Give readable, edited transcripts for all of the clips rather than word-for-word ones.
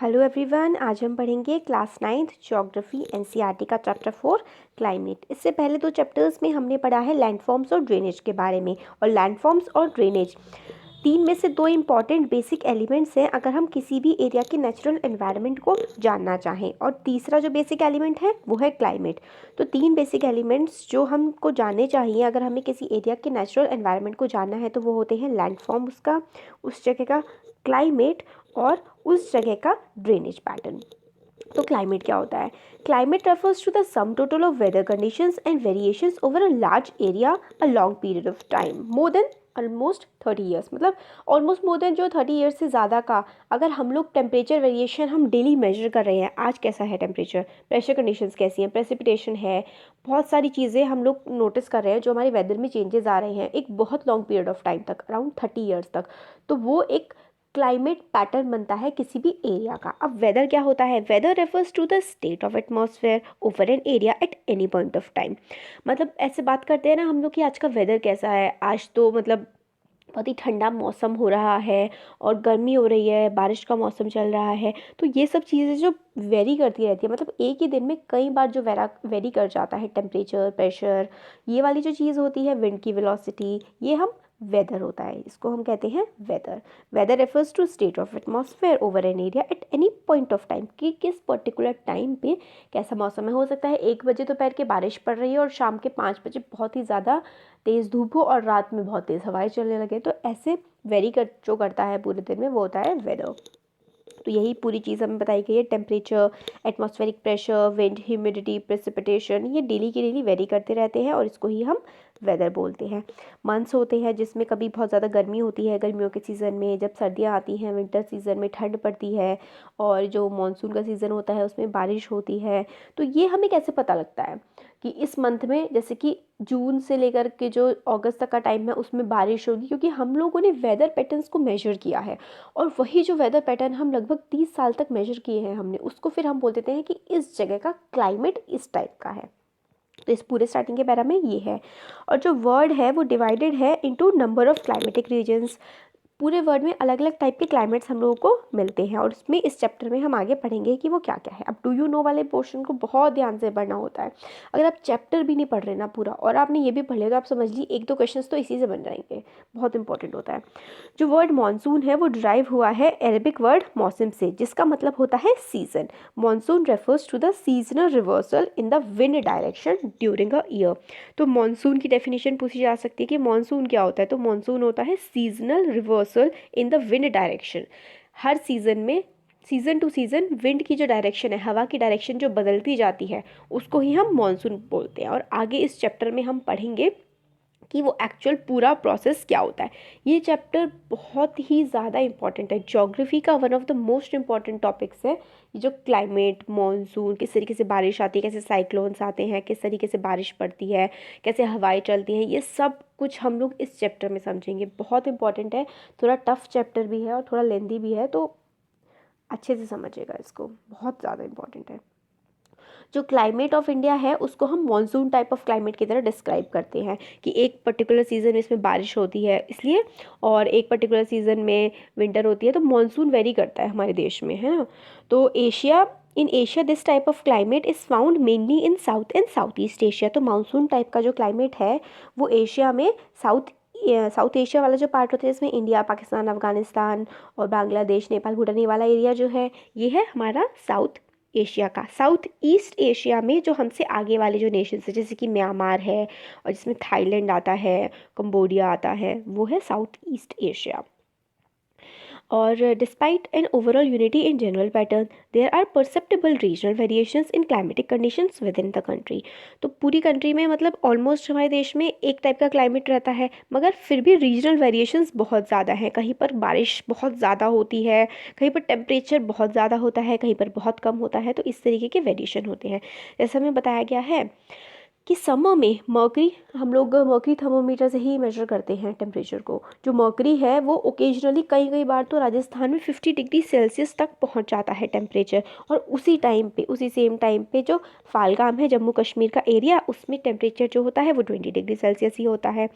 Hello everyone, आज हम पढ़ेंगे क्लास 9th ज्योग्राफी एनसीईआरटी का चैप्टर 4 क्लाइमेट। इससे पहले 2 चैप्टर्स में हमने पढ़ा है लैंडफॉर्म्स और ड्रेनेज के बारे में। और लैंडफॉर्म्स और ड्रेनेज 3 में से 2 इंपॉर्टेंट बेसिक एलिमेंट्स हैं अगर हम किसी भी एरिया के नेचुरल एनवायरनमेंट को जानना चाहें। और तीसरा जो बेसिक एलिमेंट है वो है क्लाइमेट। तो 3 बेसिक एलिमेंट्स जो हमको जानने चाहिए अगर हमें किसी एरिया के नेचुरल एनवायरनमेंट को जानना है तो वो होते हैं लैंडफॉर्म उसका, उस जगह का, क्लाइमेट और उस जगह का ड्रेनेज पैटर्न। तो क्लाइमेट क्या होता है? Climate refers to the sum total of weather conditions and variations over a large area a long period of time more than almost 30 years. मतलब ऑलमोस्ट मोर देन जो 30 ईयर्स से ज़्यादा का अगर हम लोग टेम्परेचर वेरिएशन हम डेली मेजर कर रहे हैं, आज कैसा है टेम्परेचर, प्रेशर कंडीशंस कैसी हैं, प्रेसिपिटेशन है, बहुत सारी चीज़ें हम लोग नोटिस कर रहे हैं जो हमारे वेदर में चेंजेस आ रहे हैं एक बहुत लॉन्ग पीरियड ऑफ टाइम तक, अराउंड 30 ईयर्स तक, तो वो एक क्लाइमेट पैटर्न बनता है किसी भी एरिया का। अब वेदर क्या होता है? Weather refers to the state of atmosphere over an area at any point of time. मतलब ऐसे बात करते हैं ना हम लोग कि आज का वेदर कैसा है, आज तो मतलब बहुत ही ठंडा मौसम हो रहा है और गर्मी हो रही है, बारिश का मौसम चल रहा है। तो ये सब चीज़ें जो वेरी करती रहती है, मतलब एक ही दिन में कई बार जो वेरी कर जाता है टेम्परेचर, प्रेशर, ये वाली जो चीज़ होती है, विंड की वेलोसिटी, ये हम वेदर होता है, इसको हम कहते हैं weather. Weather refers to state of atmosphere over an area at any point of time, कि किस पर्टिकुलर टाइम पे कैसा मौसम है। हो सकता है 1 बजे दोपहर के बारिश पड़ रही है और शाम के 5 बजे बहुत ही ज़्यादा तेज़ धूप हो और रात में बहुत तेज़ हवाएं चलने लगे। तो ऐसे वेरी जो करता है पूरे दिन में वो होता है वेदर। तो यही पूरी चीज़ हमें बताई गई है। Temperature, atmospheric pressure, wind, humidity, precipitation, ये डेली के डेली वेरी करते रहते हैं और इसको ही हम वेदर बोलते हैं। मंथ्स होते हैं जिसमें कभी बहुत ज़्यादा गर्मी होती है गर्मियों के सीज़न में, जब सर्दियाँ आती हैं विंटर सीज़न में ठंड पड़ती है, और जो मानसून का सीज़न होता है उसमें बारिश होती है। तो ये हमें कैसे पता लगता है कि इस मंथ में, जैसे कि जून से लेकर के जो अगस्त तक का टाइम है उसमें बारिश होगी, क्योंकि हम लोगों ने वेदर पैटर्न्स को मेजर किया है। और वही जो वेदर पैटर्न हम लगभग 30 साल तक मेजर किए हैं हमने, उसको फिर हम बोल देते हैं कि इस जगह का क्लाइमेट इस टाइप का है। तो इस पूरे स्टार्टिंग के पैरा में ये है। और जो वर्ड है वो डिवाइडेड है into number of climatic regions. पूरे वर्ल्ड में अलग अलग टाइप के क्लाइमेट्स हम लोगों को मिलते हैं और उसमें इस चैप्टर में हम आगे पढ़ेंगे कि वो क्या क्या है। अब डू यू नो वाले पोर्शन को बहुत ध्यान से पढ़ना होता है। अगर आप चैप्टर भी नहीं पढ़ रहे ना पूरा और आपने ये भी पढ़ लिया तो आप समझ लीजिए 1-2 क्वेश्चंस तो इसी से बन जाएंगे। बहुत इंपॉर्टेंट होता है। जो वर्ड मानसून है वो डिराइव हुआ है अरेबिक वर्ड मौसम से, जिसका मतलब होता है season. Monsoon refers to the seasonal reversal in the wind direction during a year. तो मानसून की डेफिनेशन पूछी जा सकती है कि मानसून क्या होता है, तो मानसून होता है seasonal reversal in the wind direction. Her season में, सीजन टू सीजन, विंड की जो डायरेक्शन है, हवा की डायरेक्शन जो बदलती जाती है, उसको ही हम मानसून बोलते हैं। और आगे इस चैप्टर में हम पढ़ेंगे कि वो एक्चुअल पूरा प्रोसेस क्या होता है। ये चैप्टर बहुत ही ज़्यादा इंपॉर्टेंट है, ज्योग्राफी का one of the most important topics है। ये जो क्लाइमेट, मॉनसून, किस तरीके से बारिश आती है, कैसे साइक्लोन्स आते हैं, किस तरीके से बारिश पड़ती है, कैसे हवाएं चलती हैं, ये सब कुछ हम लोग इस चैप्टर में समझेंगे। बहुत इंपॉर्टेंट है, थोड़ा टफ चैप्टर भी है और थोड़ा लेंदी भी है, तो अच्छे से समझिएगा इसको, बहुत ज़्यादा इंपॉर्टेंट है। जो क्लाइमेट ऑफ इंडिया है उसको हम मॉनसून टाइप ऑफ क्लाइमेट की तरह डिस्क्राइब करते हैं कि एक पर्टिकुलर सीज़न में इसमें बारिश होती है इसलिए, और एक पर्टिकुलर सीज़न में विंटर होती है। तो मॉनसून वेरी करता है हमारे देश में, है ना। तो in Asia this type of climate is found mainly in south and south East Asia. तो मानसून टाइप का जो क्लाइमेट है वो एशिया में साउथ एशिया वाला जो पार्ट होता है इसमें इंडिया, पाकिस्तान, अफगानिस्तान और बांग्लादेश, नेपाल, भूटान, ये वाला एरिया जो है ये है हमारा साउथ एशिया का। साउथ ईस्ट एशिया में जो हमसे आगे वाले जो नेशंस है, जैसे कि म्यांमार है और जिसमें थाईलैंड आता है, कंबोडिया आता है, वो है साउथ ईस्ट एशिया। और despite an overall unity in general pattern there are perceptible regional variations in climatic conditions within the country. तो पूरी कंट्री में मतलब ऑलमोस्ट हमारे देश में एक टाइप का क्लाइमेट रहता है, मगर फिर भी रीजनल वेरिएशंस बहुत ज़्यादा हैं। कहीं पर बारिश बहुत ज़्यादा होती है, कहीं पर टेम्परेचर बहुत ज़्यादा होता है, कहीं पर बहुत कम होता है। तो इस तरीके के वेरिएशन होते हैं। जैसा हमें बताया गया है कि समर में मर्करी, हम लोग मर्करी थर्मोमीटर से ही मेजर करते हैं टेम्परेचर को। जो मर्करी है वो ओकेजनली कई बार तो राजस्थान में 50 डिग्री सेल्सियस तक पहुंच जाता है टेम्परेचर। और उसी सेम टाइम पे जो फालगाम है जम्मू कश्मीर का एरिया, उसमें टेम्परेचर जो होता है वो 20 डिग्री सेल्सियस ही होता है।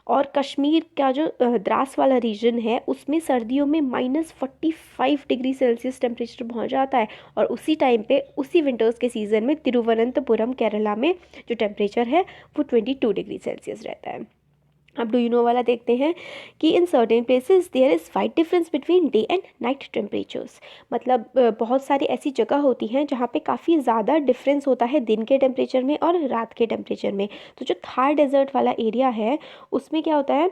और कश्मीर का जो द्रास वाला रीजन है उसमें सर्दियों में -45 डिग्री सेल्सियस टेम्परेचर पहुंच जाता है। और उसी टाइम पे उसी विंटर्स के सीज़न में तिरुवनंतपुरम केरला में जो टेम्परेचर है वो 22 डिग्री सेल्सियस रहता है। अब डू यू नो वाला देखते हैं कि in certain places there is wide difference between day and night temperatures. मतलब बहुत सारी ऐसी जगह होती हैं जहाँ पे काफ़ी ज़्यादा डिफरेंस होता है दिन के टेम्परेचर में और रात के टेम्परेचर में। तो जो थार डेजर्ट वाला एरिया है उसमें क्या होता है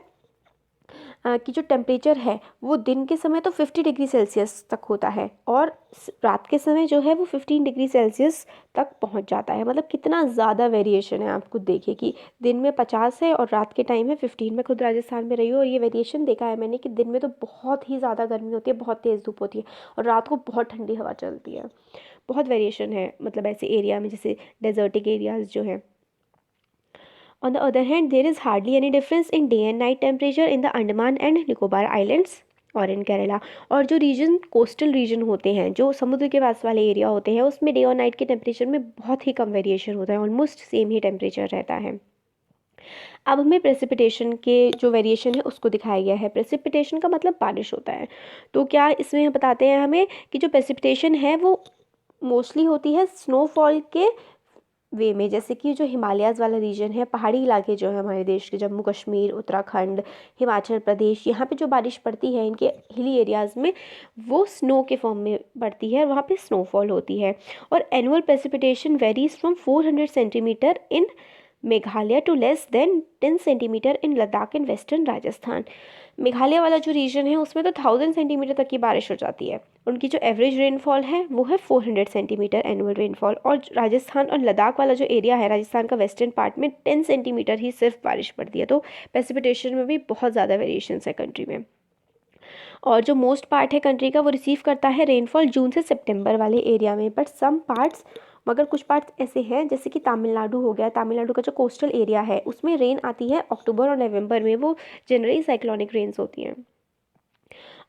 कि जो टेम्परेचर है वो दिन के समय तो 50 डिग्री सेल्सियस तक होता है और रात के समय जो है वो 15 डिग्री सेल्सियस तक पहुंच जाता है। मतलब कितना ज़्यादा वेरिएशन है, आप खुद देखिए कि दिन में 50 है और रात के टाइम है 15। मैं खुद राजस्थान में रही हूँ और ये वेरिएशन देखा है मैंने कि दिन में तो बहुत ही ज़्यादा गर्मी होती है, बहुत तेज़ धूप होती है और रात को बहुत ठंडी हवा चलती है। बहुत वेरिएशन है मतलब ऐसे एरिया में जैसे डेजर्टिक एरियाज़ जो हैं। On the other hand, there is hardly any difference in day and night temperature in the Andaman and Nicobar Islands और इन केरला। और जो रीजन कोस्टल रीजन होते हैं, जो समुद्र के पास वाले एरिया होते हैं, उसमें डे और नाइट के टेम्परेचर में बहुत ही कम वेरिएशन होता है, ऑलमोस्ट सेम ही टेम्परेचर रहता है। अब हमें प्रेसिपिटेशन के जो वेरिएशन है उसको दिखाया गया है। प्रेसिपिटेशन का मतलब बारिश होता है। तो क्या इसमें बताते हैं हमें कि जो प्रेसिपिटेशन है वो मोस्टली होती है स्नोफॉल के वे में, जैसे कि जो हिमालयाज़ वाला रीजन है, पहाड़ी इलाके जो है हमारे देश के, जम्मू कश्मीर, उत्तराखंड, हिमाचल प्रदेश, यहाँ पे जो बारिश पड़ती है इनके हिली एरियाज़ में वो स्नो के फॉर्म में पड़ती है, वहाँ पे स्नोफॉल होती है। और annual precipitation varies from 400 centimetre in Meghalaya to less than 10 centimetre in Ladakh and western Rajasthan. Meghalaya वाला जो रीजन है उसमें तो 1000 सेंटीमीटर तक की बारिश हो जाती है। उनकी जो एवरेज रेनफॉल है वो है 400 सेंटीमीटर एनुअल रेनफॉल। और राजस्थान और लद्दाख वाला जो एरिया है, राजस्थान का वेस्टर्न पार्ट में 10 सेंटीमीटर ही सिर्फ बारिश पड़ती है। तो प्रेसिपिटेशन में भी बहुत ज़्यादा वेरिएशंस है कंट्री में। और जो मोस्ट पार्ट है कंट्री का वो रिसीव करता है रेनफॉल जून से सितंबर वाले एरिया में। बट सम पार्ट्स, मगर कुछ पार्ट्स ऐसे हैं जैसे कि तमिलनाडु हो गया, तमिलनाडु का जो कोस्टल एरिया है उसमें रेन आती है अक्टूबर और नवंबर में, वो जनरली साइक्लोनिक रेन्स होती हैं।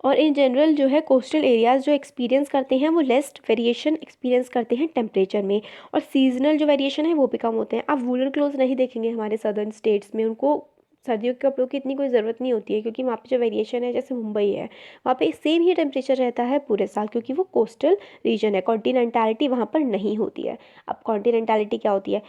और इन जनरल जो है कोस्टल एरियाज़ जो एक्सपीरियंस करते हैं वो लेस वेरिएशन एक्सपीरियंस करते हैं टेम्परेचर में। और सीजनल जो वेरिएशन है वो भी कम होते हैं। आप वूलन क्लोथ नहीं देखेंगे हमारे सदर्न स्टेट्स में, उनको सर्दियों के कपड़ों की इतनी कोई ज़रूरत नहीं होती है क्योंकि वहाँ पे जो वेरिएशन है, जैसे मुंबई है वहाँ पे सेम ही टेम्परेचर रहता है पूरे साल क्योंकि वो कोस्टल रीजन है। कॉन्टिनेंटैलिटी वहाँ पर नहीं होती है। अब कॉन्टिनेंटैलिटी क्या होती है?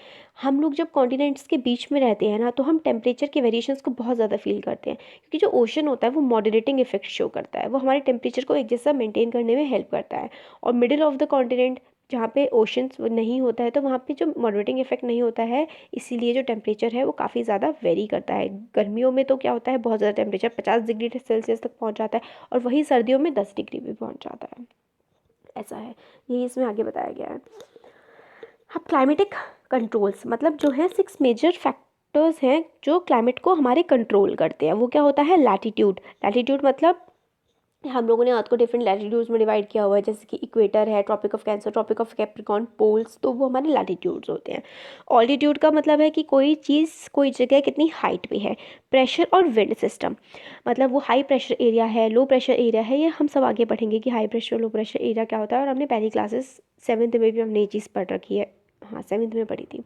हम लोग जब कॉन्टिनेंट्स के बीच में रहते हैं ना तो हम टेम्परेचर के वेरिएशंस को बहुत ज़्यादा फील करते हैं क्योंकि जो ओशन होता है वो मॉडरेटिंग इफेक्ट शो करता है, वो हमारे टेम्परेचर को एक जैसा मेंटेन करने में हेल्प करता है। और मिडिल ऑफ द कॉन्टिनेंट जहाँ पे ओशंस नहीं होता है तो वहाँ पे जो मॉडरेटिंग इफेक्ट नहीं होता है, इसीलिए जो टेम्परेचर है वो काफ़ी ज़्यादा वेरी करता है। गर्मियों में तो क्या होता है, बहुत ज़्यादा टेम्परेचर 50 डिग्री सेल्सियस तक पहुँच जाता है और वही सर्दियों में 10 डिग्री भी पहुँच जाता है। ऐसा है, यही इसमें आगे बताया गया है। अब क्लाइमेटिक कंट्रोल्स मतलब जो है 6 मेजर फैक्टर्स हैं जो क्लाइमेट को हमारे कंट्रोल करते हैं। वो क्या होता है? लैटीट्यूड। लैटीट्यूड मतलब हम लोगों ने अर्थ को डिफरेंट लैटीट्यूड्स में डिवाइड किया हुआ है, जैसे कि इक्वेटर है, Tropic of Cancer, Tropic of Capricorn, poles, तो वो हमारे लैटीट्यूड्स होते हैं। ऑल्टीट्यूड का मतलब है कि कोई चीज़, कोई जगह कितनी हाइट पे है। प्रेशर और विंड सिस्टम मतलब वो हाई प्रेशर एरिया है, लो प्रेशर एरिया है, ये हम सब आगे पढ़ेंगे कि high pressure low pressure area क्या होता है। और हमने पहली क्लासेस 7th में भी हमने ये चीज़ पढ़ रखी है, हाँ 7th में पढ़ी थी।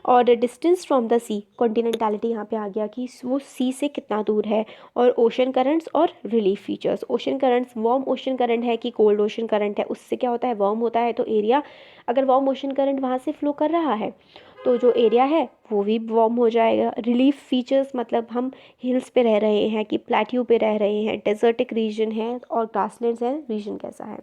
और डिस्टेंस फ्रॉम द सी, कॉन्टिनेंटैलिटी यहाँ पे आ गया कि वो सी से कितना दूर है। और ओशन करंट्स और relief features. Ocean currents, warm ocean current है कि कोल्ड ओशन करंट है, उससे क्या होता है, वार्म होता है तो एरिया, अगर वार्म ओशन करंट वहाँ से फ्लो कर रहा है तो जो एरिया है वो भी वार्म हो जाएगा। रिलीफ फीचर्स मतलब हम हिल्स पे रह रहे हैं कि प्लेट्यू पे रह रहे हैं, डेजर्टिक रीजन है और ग्रासलैंड्स है, रीजन कैसा है।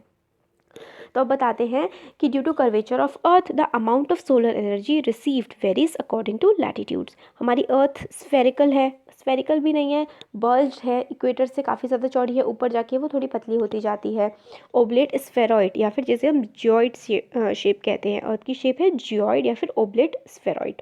तो अब बताते हैं कि due to curvature of earth the amount of solar energy received varies according to latitudes. हमारी अर्थ स्फेरिकल है, स्फेरिकल भी नहीं है, बल्ज है, इक्वेटर से काफ़ी ज़्यादा चौड़ी है, ऊपर जाके वो थोड़ी पतली होती जाती है। ओब्लेट स्फेरॉइड या फिर जिसे हम जियोइड शेप कहते हैं, अर्थ की शेप है जियोइड या फिर ओब्लेट स्फेरॉइड।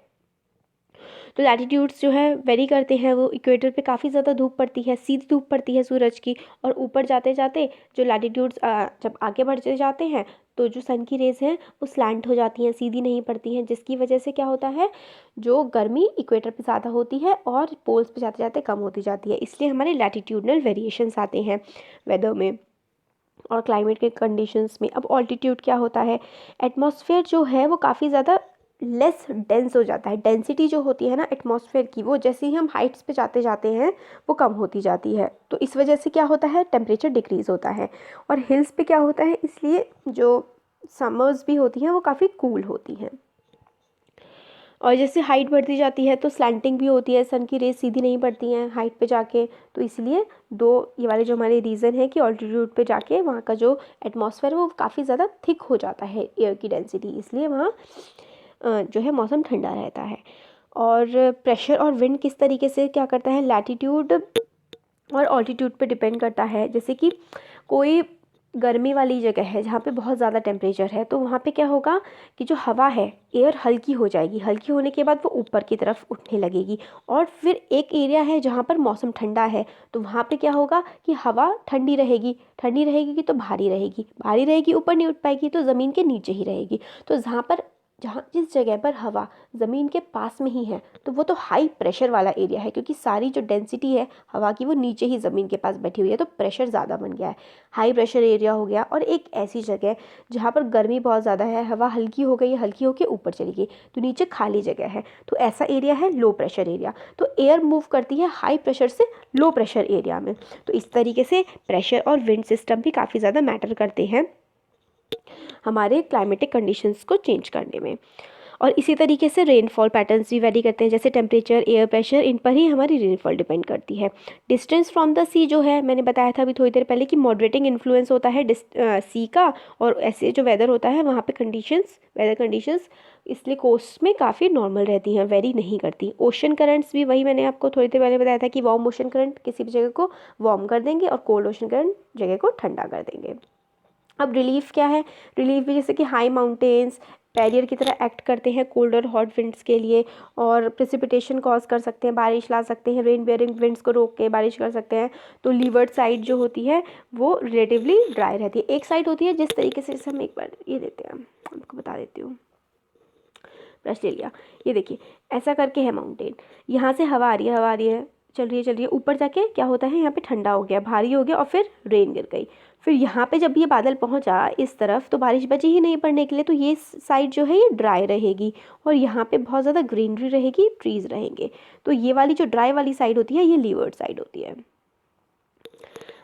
तो लैटिट्यूड्स जो है वेरी करते हैं, वो इक्वेटर पे काफ़ी ज़्यादा धूप पड़ती है, सीधी धूप पड़ती है सूरज की, और ऊपर जाते जाते जो लैटिट्यूड्स जब आगे बढ़ते जाते हैं तो जो सन की रेज़ हैं वो स्लैंट हो जाती हैं, सीधी नहीं पड़ती हैं, जिसकी वजह से क्या होता है, जो गर्मी इक्वेटर पे ज़्यादा होती है और पोल्स पे जाते जाते कम होती जाती है। इसलिए हमारे लैटिट्यूडनल वेरिएशंस आते हैं वेदर में और क्लाइमेट के कंडीशंस में। अब ऑल्टीट्यूड क्या होता है, एटमॉस्फेयर जो है वो काफ़ी ज़्यादा लेस डेंस हो जाता है। डेंसिटी जो होती है ना एटमॉस्फेयर की, वो जैसे ही हम हाइट्स पे जाते जाते हैं वो कम होती जाती है। तो इस वजह से क्या होता है, टेम्परेचर डिक्रीज़ होता है। और हिल्स पे क्या होता है, इसलिए जो समर्स भी होती हैं वो काफ़ी कूल होती हैं। और जैसे हाइट बढ़ती जाती है तो स्लैंटिंग भी होती है, सन की रेज सीधी नहीं पड़ती हैं हाइट पे जाके। तो इसलिए ये वाले जो हमारे रीज़न है कि ऑल्टीट्यूड पे जाके वहाँ का जो एटमॉस्फेयर वो काफ़ी ज़्यादा थिक हो जाता है एयर की डेंसिटी, इसलिए वहाँ जो है मौसम ठंडा रहता है। और प्रेशर और विंड किस तरीके से क्या करता है, लैटिट्यूड और ऑल्टीट्यूड पे डिपेंड करता है। जैसे कि कोई गर्मी वाली जगह है जहाँ पे बहुत ज़्यादा टेम्परेचर है, तो वहाँ पे क्या होगा कि जो हवा है, एयर हल्की हो जाएगी, हल्की होने के बाद वो ऊपर की तरफ उठने लगेगी। और फिर एक एरिया है जहाँ पर मौसम ठंडा है, तो वहाँ पे क्या होगा कि हवा ठंडी रहेगी, ठंडी रहेगी तो भारी रहेगी, भारी रहेगी ऊपर नहीं उठ पाएगी तो ज़मीन के नीचे ही रहेगी। तो जहाँ जिस जगह पर हवा ज़मीन के पास में ही है तो वो तो हाई प्रेशर वाला एरिया है, क्योंकि सारी जो डेंसिटी है हवा की वो नीचे ही ज़मीन के पास बैठी हुई है, तो प्रेशर ज़्यादा बन गया है, हाई प्रेशर एरिया हो गया। और एक ऐसी जगह जहाँ पर गर्मी बहुत ज़्यादा है, हवा हल्की हो गई, हल्की होकर ऊपर चली गई, तो नीचे खाली जगह है, तो ऐसा एरिया है लो प्रेशर एरिया। तो एयर मूव करती है हाई प्रेशर से लो प्रेशर एरिया में। तो इस तरीके से प्रेशर और विंड सिस्टम भी काफ़ी ज़्यादा मैटर करते हैं हमारे क्लाइमेटिक कंडीशंस को चेंज करने में। और इसी तरीके से रेनफॉल पैटर्न्स भी वेरी करते हैं, जैसे टेम्परेचर, एयर प्रेशर, इन पर ही हमारी रेनफॉल डिपेंड करती है। डिस्टेंस फ्रॉम द सी जो है, मैंने बताया था अभी थोड़ी देर पहले कि मॉडरेटिंग इन्फ्लुएंस होता है सी का, और ऐसे जो वेदर होता है वहाँ पे वेदर कंडीशंस इसलिए कोस्ट में काफ़ी नॉर्मल रहती हैं, वेरी नहीं करती। ओशन करंट्स भी वही मैंने आपको थोड़ी देर पहले बताया था कि वार्म ओशन करंट किसी भी जगह को वार्म कर देंगे और कोल्ड ओशन करंट जगह को ठंडा कर देंगे। अब रिलीफ क्या है, रिलीफ भी जैसे कि हाई माउंटेन्स बैरियर की तरह एक्ट करते हैं कोल्ड और हॉट विंड्स के लिए, और प्रेसिपिटेशन कॉज कर सकते हैं, बारिश ला सकते हैं, रेन बेयरिंग विंड्स को रोक के बारिश कर सकते हैं। तो लीवर्ड साइड जो होती है वो रिलेटिवली ड्राई रहती है। एक साइड होती है जिस तरीके से, जैसे हम एक बार ये देते हैं, आपको बता देती हूँ, ब्रश ले लिया, ये देखिए ऐसा करके है माउंटेन, यहाँ से हवा आ रही है, चल रही है, ऊपर जाके क्या होता है, यहाँ पे ठंडा हो गया, भारी हो गया, और फिर रेन गिर गई। फिर यहाँ पे जब ये बादल पहुँचा इस तरफ तो बारिश बची ही नहीं पड़ने के लिए, तो ये साइड जो है ये ड्राई रहेगी और यहाँ पे बहुत ज़्यादा ग्रीनरी रहेगी, ट्रीज़ रहेंगे। तो ये वाली जो ड्राई वाली साइड होती है ये लीवर्ड साइड होती है।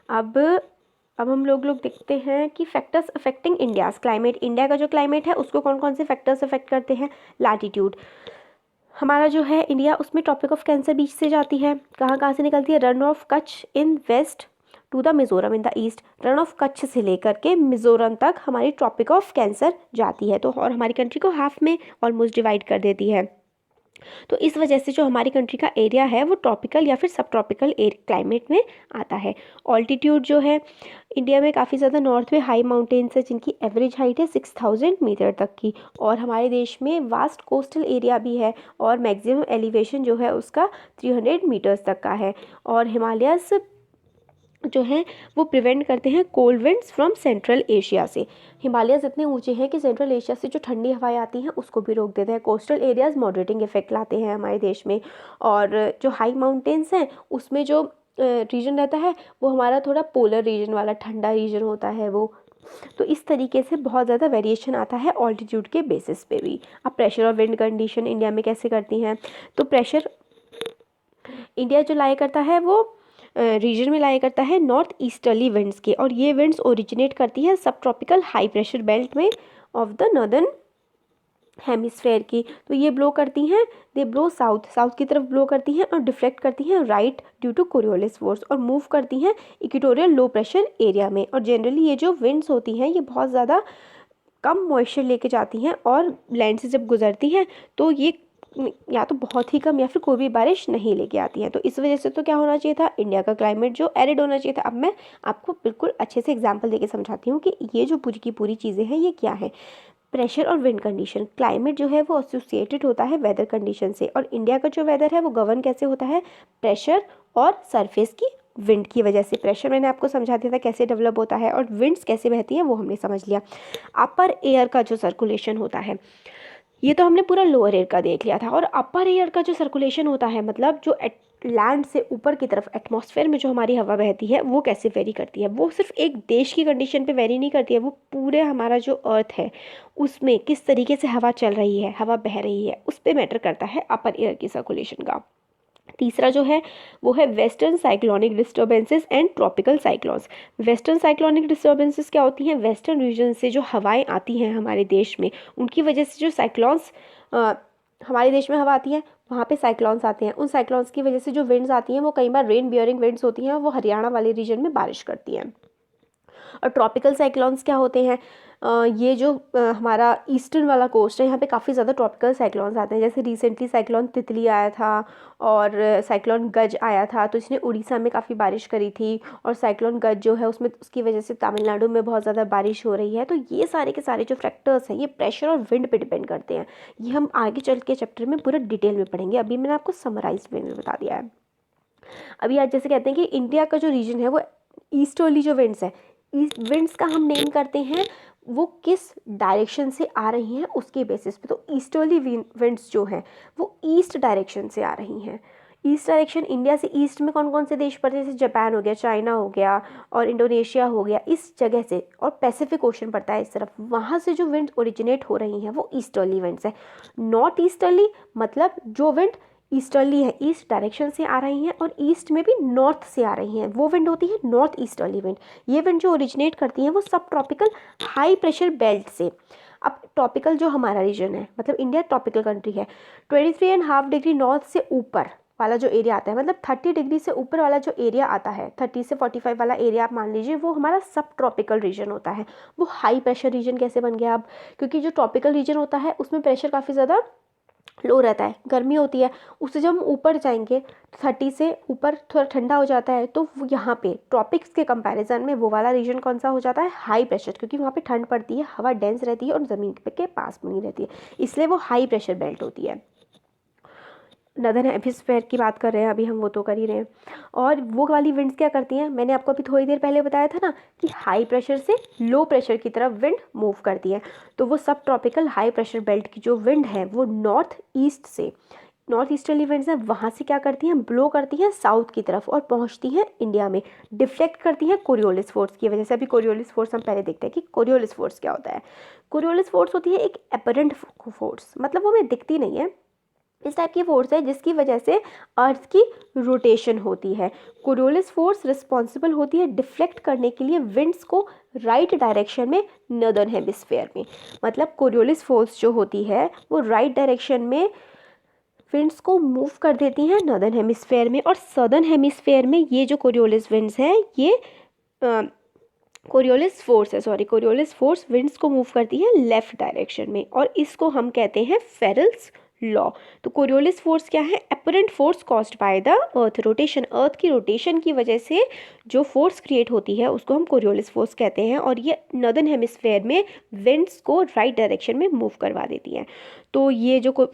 अब हम लोग देखते हैं कि factors affecting India's climate, India का जो क्लाइमेट है उसको कौन कौन से फैक्टर्स अफेक्ट करते हैं। लैटिट्यूड, हमारा जो है इंडिया, उसमें ट्रॉपिक ऑफ कैंसर बीच से जाती है, कहाँ से निकलती है, Rann of Kutch in west to the Mizoram in the east. Rann of Kutch से लेकर के मिज़ोरम तक हमारी ट्रॉपिक ऑफ कैंसर जाती है, तो और हमारी कंट्री को हाफ में ऑलमोस्ट डिवाइड कर देती है। तो इस वजह से जो हमारी कंट्री का एरिया है वो ट्रॉपिकल या फिर सब ट्रॉपिकल क्लाइमेट में आता है। ऑल्टीट्यूड जो है इंडिया में काफ़ी ज़्यादा नॉर्थ में हाई माउंटेन्स है जिनकी एवरेज हाइट है 6000 मीटर तक की, और हमारे देश में वास्ट कोस्टल एरिया भी है और मैक्सिमम एलिवेशन जो है उसका 300 मीटर्स तक का है। और हिमालयस जो हैं वो प्रिवेंट करते हैं cold winds from central Asia से। हिमालयस इतने ऊंचे हैं कि सेंट्रल एशिया से जो ठंडी हवाएं आती हैं उसको भी रोक देते हैं। कोस्टल एरियाज़ मॉडरेटिंग इफेक्ट लाते हैं हमारे देश में, और जो हाई माउंटेन्स हैं उसमें जो रीजन रहता है वो हमारा थोड़ा पोलर रीजन वाला ठंडा रीजन होता है वो। तो इस तरीके से बहुत ज़्यादा वेरिएशन आता है ऑल्टीट्यूड के बेसिस पे भी। अब प्रेशर और विंड कंडीशन इंडिया में कैसे करती हैं, तो प्रेशर इंडिया जो लाया करता है वो रीजन में लाया करता है नॉर्थ ईस्टर्ली विंड्स के, और ये विंड्स ओरिजिनेट करती है सब ट्रॉपिकल हाई प्रेशर बेल्ट में ऑफ द नॉर्दर्न हेमिस्फेयर की। तो ये ब्लो करती हैं, दे ब्लो साउथ की तरफ ब्लो करती हैं और डिफ्लेक्ट करती हैं right due to Coriolis force, और मूव करती हैं इक्वेटोरियल लो प्रेशर एरिया में। और जनरली ये जो विंड्स होती हैं ये बहुत ज़्यादा कम मॉइस्चर लेके जाती हैं, और लैंड से जब गुजरती हैं तो ये या तो बहुत ही कम या फिर कोई भी बारिश नहीं लेके आती है। तो इस वजह से तो क्या होना चाहिए था, इंडिया का क्लाइमेट जो एरिड होना चाहिए था। अब मैं आपको बिल्कुल अच्छे से एग्जांपल देके समझाती हूँ कि ये जो पूरी की पूरी चीज़ें हैं ये क्या है। प्रेशर और विंड कंडीशन, क्लाइमेट जो है वो एसोसिएटेड होता है वेदर कंडीशन से, और इंडिया का जो वेदर है वो गवर्न कैसे होता है, प्रेशर और सरफेस की विंड की वजह से। प्रेशर मैंने आपको समझा दिया था कैसे डेवलप होता है, और विंड्स कैसे बहती हैं वो हमने समझ लिया। अपर एयर का जो सर्कुलेशन होता है, ये तो हमने पूरा लोअर एयर का देख लिया था, और अपर एयर का जो सर्कुलेशन होता है मतलब जो लैंड से ऊपर की तरफ एटमॉस्फेयर में जो हमारी हवा बहती है वो कैसे वेरी करती है। वो सिर्फ एक देश की कंडीशन पे वेरी नहीं करती है, वो पूरे हमारा जो अर्थ है उसमें किस तरीके से हवा चल रही है, हवा बह रही है, उस पर मैटर करता है अपर एयर की सर्कुलेशन का। तीसरा जो है वो है western cyclonic disturbances and tropical cyclones. Western cyclonic disturbances क्या होती हैं, वेस्टर्न रीजन से जो हवाएं आती हैं हमारे देश में, उनकी वजह से जो साइक्लोन्स हमारे देश में हवा आती है वहाँ पे साइक्लोन्स आते हैं। उन साइक्लोन्स की वजह से जो विंड्स आती हैं वो कई बार रेन बियरिंग विंड्स होती हैं, वो हरियाणा वाले रीजन में बारिश करती हैं। और ट्रॉपिकल साइक्लोन्स क्या होते हैं, ये जो हमारा ईस्टर्न वाला कोस्ट है यहाँ पे काफ़ी ज़्यादा ट्रॉपिकल साइक्लोन्स आते हैं। जैसे रिसेंटली साइक्लोन तितली आया था और साइक्लोन गज आया था, तो इसने उड़ीसा में काफ़ी बारिश करी थी, और साइक्लोन गज जो है उसमें उसकी वजह से तमिलनाडु में बहुत ज़्यादा बारिश हो रही है। तो ये सारे के सारे जो फैक्टर्स हैं ये प्रेशर और विंड पे डिपेंड करते हैं। ये हम आगे चल के चैप्टर में पूरा डिटेल में पढ़ेंगे, अभी मैंने आपको समराइज वे में बता दिया है। अभी आज जैसे कहते हैं कि इंडिया का जो रीजन है वो ईस्टर्ली जो विंड्स है, ईस्ट विंड्स का हम नेम करते हैं वो किस डायरेक्शन से आ रही हैं उसके बेसिस पे। तो ईस्टर्ली विंड्स जो हैं वो ईस्ट डायरेक्शन से आ रही हैं। ईस्ट डायरेक्शन, इंडिया से ईस्ट में कौन कौन से देश पड़ते हैं, जैसे जापान हो गया, चाइना हो गया और इंडोनेशिया हो गया, इस जगह से, और पैसिफिक ओशन पड़ता है इस तरफ, वहाँ से जो विंड ओरिजिनेट हो रही हैं वो ईस्टर्ली विंड्स है। नॉर्थ ईस्टर्ली मतलब जो विंड ईस्टर्ली है, ईस्ट डायरेक्शन से आ रही हैं और ईस्ट में भी नॉर्थ से आ रही हैं, वो विंड होती है नॉर्थ ईस्टर्ली विंड। ये विंड जो ओरिजिनेट करती हैं वो सब ट्रॉपिकल हाई प्रेशर बेल्ट से। अब ट्रॉपिकल जो हमारा रीजन है, मतलब इंडिया ट्रॉपिकल कंट्री है, 23.5 डिग्री नॉर्थ से ऊपर वाला जो एरिया आता है, मतलब 30 डिग्री से ऊपर वाला जो एरिया आता है, 30 से 45 वाला एरिया आप मान लीजिए, वो हमारा सब ट्रॉपिकल रीजन होता है। वो हाई प्रेशर रीजन कैसे बन गया अब, क्योंकि जो ट्रॉपिकल रीजन होता है उसमें प्रेशर काफ़ी ज़्यादा लो रहता है, गर्मी होती है, उससे जब हम ऊपर जाएंगे 30 से ऊपर थोड़ा ठंडा हो जाता है, तो यहाँ पे ट्रॉपिक्स के कंपैरिजन में वो वाला रीजन कौन सा हो जाता है, हाई प्रेशर, क्योंकि वहाँ पे ठंड पड़ती है, हवा डेंस रहती है और ज़मीन के पास बनी रहती है, इसलिए वो हाई प्रेशर बेल्ट होती है। नदर्न हेमिस्फीयर की बात कर रहे हैं अभी हम, वो तो कर ही रहे हैं। और वो वाली विंड्स क्या करती हैं, मैंने आपको अभी थोड़ी देर पहले बताया था ना कि हाई प्रेशर से लो प्रेशर की तरफ विंड मूव करती है। तो वो सब ट्रॉपिकल हाई प्रेशर बेल्ट की जो विंड है वो नॉर्थ ईस्ट से, नॉर्थ ईस्टर्ली विंड्स हैं, वहाँ से क्या करती हैं, ब्लो करती हैं साउथ की तरफ और पहुँचती हैं इंडिया में, डिफ्लेक्ट करती हैं कोरियोलिस फोर्स की वजह से। अभी कोरियोलिस फोर्स हम पहले देखते हैं कि कोरियोलिस फोर्स क्या होता है। कोरियोलिस फोर्स होती है एक एपरेंट फोर्स, मतलब वो हमें दिखती नहीं है, इस टाइप की फोर्स है जिसकी वजह से अर्थ की रोटेशन होती है। कोरियोलिस फोर्स रिस्पॉन्सिबल होती है डिफ्लेक्ट करने के लिए विंड्स को राइट डायरेक्शन में नॉर्दर्न हेमिस्फीयर में। मतलब कोरियोलिस फोर्स जो होती है वो राइट डायरेक्शन में विंड्स को मूव कर देती हैं नॉर्दर्न हेमिस्फीयर में, और सदर्न हेमिस्फीयर में ये जो कोरियोलिस विंड्स हैं ये कोरियोलिस फोर्स विंड्स को मूव करती है लेफ्ट डायरेक्शन में, और इसको हम कहते हैं फेरल्स लॉ। तो कोरियोलिस फोर्स क्या है, apparent force caused by the earth rotation, earth की रोटेशन की वजह से जो फोर्स क्रिएट होती है उसको हम कोरियोलिस फोर्स कहते हैं, और ये नॉर्दर्न हेमिस्फीयर में विंड्स को राइट डायरेक्शन में मूव करवा देती हैं। तो ये जो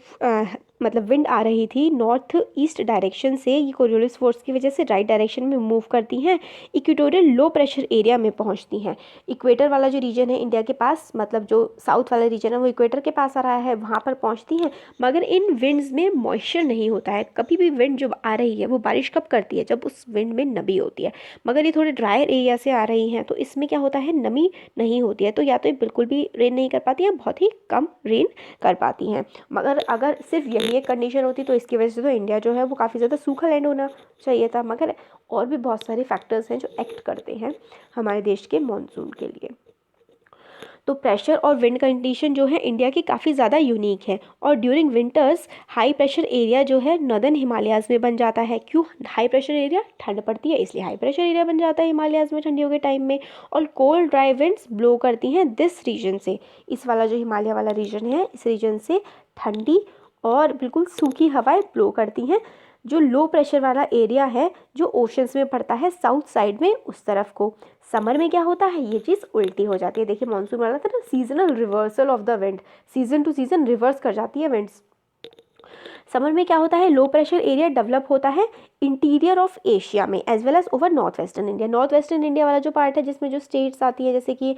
मतलब विंड आ रही थी नॉर्थ ईस्ट डायरेक्शन से, ये कोरियोलिस फोर्स की वजह से राइट डायरेक्शन में मूव करती हैं, इक्वेटोरियल लो प्रेशर एरिया में पहुंचती हैं। इक्वेटर वाला जो रीजन है इंडिया के पास, मतलब जो साउथ वाला रीजन है वो इक्वेटर के पास आ रहा है, वहाँ पर पहुँचती हैं। मगर इन विंड्स में मॉइस्चर नहीं होता है, कभी भी विंड जो आ रही है वो बारिश कब करती है, जब उस विंड में नमी होती है। मगर ये थोड़े ड्रायर एरिया से आ रही हैं तो इसमें क्या होता है, नमी नहीं होती है, तो या तो ये बिल्कुल भी रेन नहीं कर पाती है, बहुत ही कम रेन कर पाती हैं। मगर अगर सिर्फ यही एक कंडीशन होती तो इसकी वजह से तो इंडिया जो है वो काफ़ी ज़्यादा सूखा लैंड होना चाहिए था। मगर और भी बहुत सारे फैक्टर्स हैं जो एक्ट करते हैं हमारे देश के मॉनसून के लिए। तो प्रेशर और विंड कंडीशन जो है इंडिया की काफ़ी ज़्यादा यूनिक है, और during winters high pressure area जो है नॉर्दर्न हिमालयाज़ में बन जाता है। क्यों हाई प्रेशर एरिया, ठंड पड़ती है इसलिए हाई प्रेशर एरिया बन जाता है हिमालयाज़ में ठंडियों के टाइम में, और कोल्ड ड्राई विंड्स ब्लो करती हैं दिस रीजन से, इस वाला जो हिमालय वाला रीजन है इस रीजन से ठंडी और बिल्कुल सूखी हवाएं ब्लो करती हैं। जो लो प्रेशर वाला एरिया है जो ओशंस में पड़ता है साउथ साइड में, उस तरफ को समर में क्या होता है, ये चीज़ उल्टी हो जाती है। देखिए मानसून वाला था ना, seasonal reversal of the wind, season two season reverse कर जाती है विंड्स। समर में क्या होता है, लो प्रेशर एरिया डेवलप होता है इंटीरियर ऑफ एशिया में as well as over north western India. North western India वाला जो पार्ट है जिसमें जो स्टेट्स आती है जैसे कि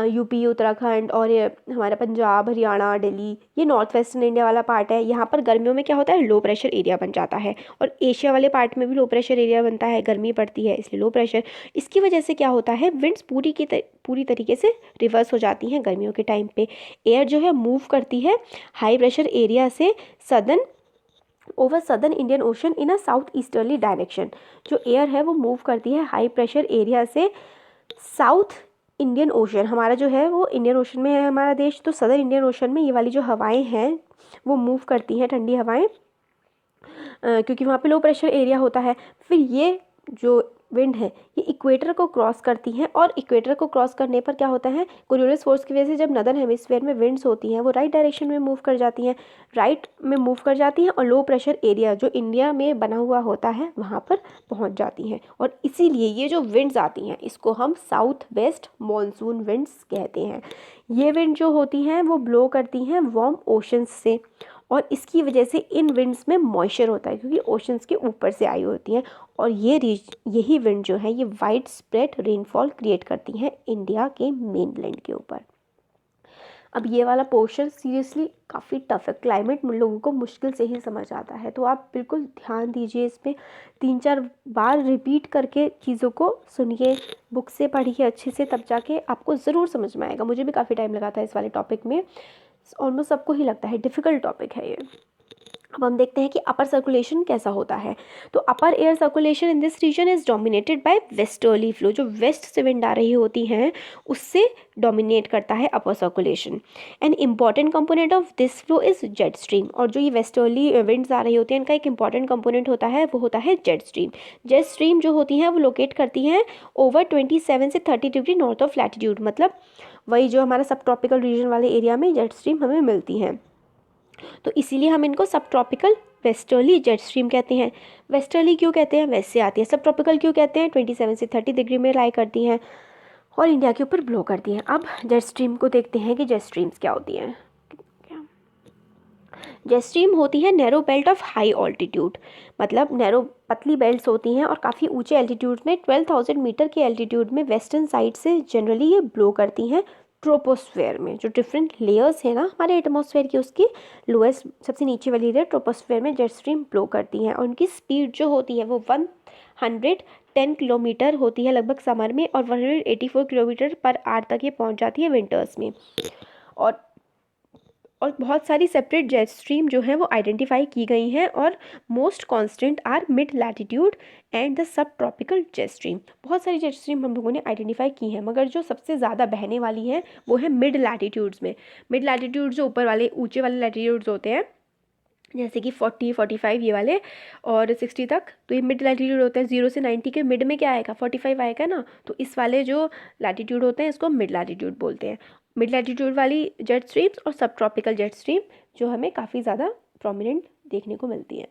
यूपी, उत्तराखंड और ये हमारा पंजाब, हरियाणा, दिल्ली, ये नॉर्थ वेस्टर्न इंडिया वाला पार्ट है। यहाँ पर गर्मियों में क्या होता है, लो प्रेशर एरिया बन जाता है। और एशिया वाले पार्ट में भी लो प्रेशर एरिया बनता है, गर्मी पड़ती है इसलिए लो प्रेशर। इसकी वजह से क्या होता है, विंड्स पूरी तरीके से रिवर्स हो जाती हैं गर्मियों के टाइम पे। एयर जो है मूव करती है हाई प्रेशर एरिया से over southern Indian ocean in a south easterly direction. जो एयर है वो मूव करती है हाई प्रेशर एरिया से साउथ इंडियन ओशन, हमारा जो है वो इंडियन ओशन में है हमारा देश, तो सदर्न इंडियन ओशन में ये वाली जो हवाएं हैं वो मूव करती हैं, ठंडी हवाएं, क्योंकि वहाँ पे लो प्रेशर एरिया होता है। फिर ये जो विंड है ये इक्वेटर को क्रॉस करती हैं, और इक्वेटर को क्रॉस करने पर क्या होता है, कोरियोलिस फोर्स की वजह से जब नदर्न हेमिस्फीयर में विंड्स होती हैं वो राइट डायरेक्शन में मूव कर जाती हैं, और लो प्रेशर एरिया जो इंडिया में बना हुआ होता है वहाँ पर पहुँच जाती हैं। और इसीलिए ये जो विंड्स आती हैं इसको हम साउथ वेस्ट मॉनसून विंड्स कहते हैं। ये विंड जो होती हैं वो ब्लो करती हैं वार्म ओशंस से, और इसकी वजह से इन विंड्स में मॉइस्चर होता है क्योंकि ओशंस के ऊपर से आई होती हैं। और यही विंड जो है ये वाइड स्प्रेड रेनफॉल क्रिएट करती हैं इंडिया के मेनलैंड के ऊपर। अब ये वाला पोर्शन सीरियसली काफ़ी टफ है, क्लाइमेट लोगों को मुश्किल से ही समझ आता है, तो आप बिल्कुल ध्यान दीजिए इस पर, 3-4 बार रिपीट करके चीज़ों को सुनिए, बुक से पढ़िए अच्छे से, तब जाके आपको ज़रूर समझ में आएगा। मुझे भी काफ़ी टाइम लगा था इस वाले टॉपिक में, ऑलमोस्ट सबको ही लगता है डिफ़िकल्ट टॉपिक है ये। अब हम देखते हैं कि अपर सर्कुलेशन कैसा होता है। तो upper air circulation in this region is dominated by westerly flow, जो वेस्ट से विंड आ रही होती हैं उससे डोमिनेट करता है upper circulation. An important component of this flow is jet stream, और जो ये वेस्टर्ली विंड्स आ रही होती हैं इनका एक इंपॉर्टेंट कंपोनेंट होता है वो होता है जेट स्ट्रीम। जेट स्ट्रीम जो होती हैं वो लोकेट करती हैं ओवर 27 से 30 डिग्री नॉर्थ ऑफ लैटिट्यूड, मतलब वही जो हमारा सब ट्रॉपिकल रीजन वाले एरिया में जेट स्ट्रीम हमें मिलती हैं, तो इसीलिए हम इनको सब ट्रॉपिकल वेस्टर्ली जेट स्ट्रीम कहते हैं। वेस्टर्ली क्यों कहते हैं, वेस्ट से आती है। सब ट्रॉपिकल क्यों कहते हैं, 27 से 30 डिग्री में लाई करती हैं और इंडिया के ऊपर ब्लो करती हैं। अब जेट स्ट्रीम को देखते हैं कि जेट स्ट्रीम्स क्या होती हैं। जेट स्ट्रीम होती है narrow belt of high altitude, मतलब नैरो पतली बेल्ट्स होती हैं और काफ़ी ऊंचे एल्टीट्यूड में 12,000 मीटर के एल्टीट्यूड में वेस्टर्न साइड से जनरली ये ब्लो करती हैं ट्रोपोस्फेयर में। जो डिफरेंट लेयर्स है ना हमारे एटमॉस्फेयर की, उसकी लोएस्ट सबसे नीचे वाली लेयर ट्रोपोस्फेयर में जेट स्ट्रीम ब्लो करती हैं, और उनकी स्पीड जो होती है वो 110 किलोमीटर होती है लगभग समर में, और 184 किलोमीटर पर आवर तक ये पहुंच जाती है विंटर्स में। और बहुत सारी सेपरेट जेट स्ट्रीम जो हैं वो आइडेंटिफाई की गई हैं, और most constant are mid latitude and the subtropical jet stream. बहुत सारी जेट स्ट्रीम हम लोगों ने आइडेंटिफाई की हैं, मगर जो सबसे ज़्यादा बहने वाली हैं वो है मिड लैटिट्यूड्स में। मिड लैटिट्यूड जो ऊपर वाले ऊंचे वाले लैटिट्यूड्स होते हैं जैसे कि 40, 45 ये वाले और 60 तक, तो ये मिड लैटिट्यूड होता है। 0 से 90 के मिड में क्या आएगा, 45 आएगा ना, तो इस वाले जो लैटिट्यूड होते हैं इसको मिड लैटिट्यूड बोलते हैं। मिड लैटिट्यूड वाली जेट स्ट्रीम्स और सब ट्रॉपिकल जेट स्ट्रीम जो हमें काफ़ी ज़्यादा प्रोमिनेंट देखने को मिलती है।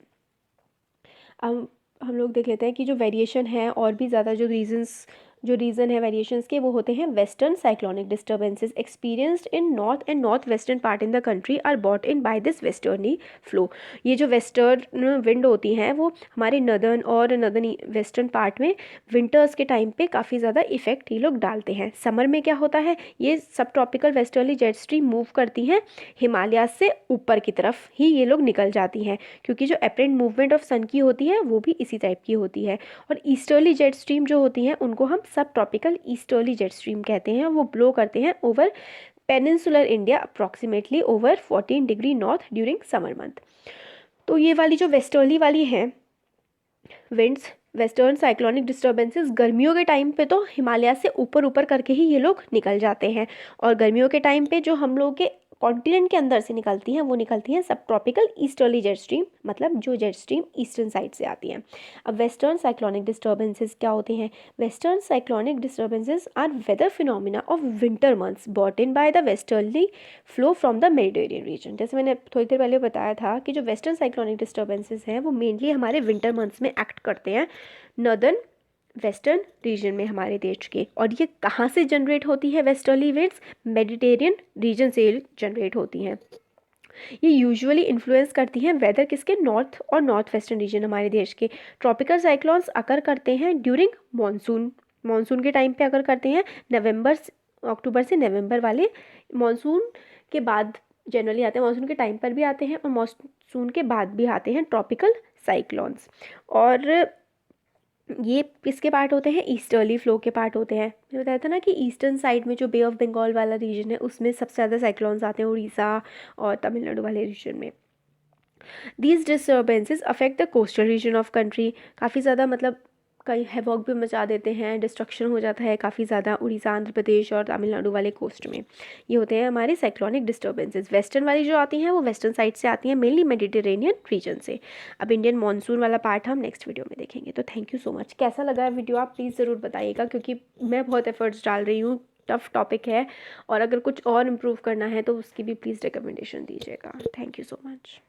अब हम लोग देख लेते हैं कि जो वेरिएशन है और भी ज़्यादा जो रीज़न है वेरिएशंस के वो होते हैं western cyclonic disturbances experienced in north and north western part in the country are brought in by this westerly flow. ये जो वेस्टर्न विंड होती हैं वो हमारे नदर्न वेस्टर्न पार्ट में विंटर्स के टाइम पे काफ़ी ज़्यादा इफेक्ट ये लोग डालते हैं। समर में क्या होता है, ये सब tropical westerly jet stream move करती हैं हिमालय से ऊपर की तरफ ही ये लोग निकल जाती हैं, क्योंकि जो अपरेंट मूवमेंट ऑफ सन की होती है वो भी इसी टाइप की होती है। और ईस्टर्ली जेट स्ट्रीम जो होती हैं उनको हम सब ट्रॉपिकल ईस्टर्ली जेट स्ट्रीम कहते हैं। वो ब्लो करते हैं over peninsular India approximately over 14 degree north during summer month. तो ये वाली जो वेस्टर्ली वाली हैं विंड्स, वेस्टर्न साइक्लोनिक डिस्टर्बेंसेस, गर्मियों के टाइम पे तो हिमालय से ऊपर करके ही ये लोग निकल जाते हैं, और गर्मियों के टाइम पे जो हम लोग के कॉन्टिनेंट के अंदर से निकलती हैं वो निकलती हैं सब ट्रॉपिकल ईस्टर्ली जेट स्ट्रीम, मतलब जो जेट स्ट्रीम ईस्टर्न साइड से आती हैं। अब वेस्टर्न साइक्लोनिक डिस्टर्बेंसेस क्या होते हैं, western cyclonic disturbances are weather phenomena of winter months brought in by the westerly flow from the Mediterranean region. जैसे मैंने थोड़ी देर पहले बताया था कि जो वेस्टर्न साइक्लोनिक डिस्टर्बेंसेस हैं वो मेनली हमारे विंटर मंथ्स में एक्ट करते हैं नॉर्दर्न वेस्टर्न रीजन में हमारे देश के। और ये कहाँ से जनरेट होती है वेस्टर्ली विंड्स? मेडिटेरियन रीजन से जनरेट होती हैं। ये यूजुअली इन्फ्लुएंस करती हैं वेदर किसके? नॉर्थ और नॉर्थ वेस्टर्न रीजन हमारे देश के। ट्रॉपिकल साइक्लोन्स अकर करते हैं ड्यूरिंग मॉनसून, मॉनसून के टाइम पे अकर करते हैं। अक्टूबर से नवंबर वाले मॉनसून के बाद जनरली आते हैं, मॉनसून के टाइम पर भी आते हैं और मॉनसून के बाद भी आते हैं ट्रॉपिकल साइक्लोन्स। और ये किसके पार्ट होते हैं? ईस्टर्ली फ्लो के पार्ट होते हैं। मैंने बताया था ना कि ईस्टर्न साइड में जो बे ऑफ बंगाल वाला रीजन है उसमें सबसे ज़्यादा साइक्लोन्स आते हैं, उड़ीसा और तमिलनाडु वाले रीजन में। These disturbances affect the coastal region of country. काफ़ी ज़्यादा मतलब कई हैवॉक भी मचा देते हैं, डिस्ट्रक्शन हो जाता है काफ़ी ज़्यादा उड़ीसा, आंध्र प्रदेश और तमिलनाडु वाले कोस्ट में। ये होते हैं हमारे साइक्लोनिक डिस्टर्बेंसेज। वेस्टर्न वाली जो आती हैं वो वेस्टर्न साइड से आती हैं, मेनली मेडिटेरेनियन रीजन से। अब इंडियन मानसून वाला पार्ट हम नेक्स्ट वीडियो में देखेंगे। तो थैंक यू सो मच। कैसा लगा है वीडियो आप प्लीज़ ज़रूर बताइएगा, क्योंकि मैं बहुत एफर्ट्स डाल रही हूँ, टफ टॉपिक है और अगर कुछ और इम्प्रूव करना है तो उसकी भी प्लीज़ रिकमेंडेशन दीजिएगा। Thank you so much.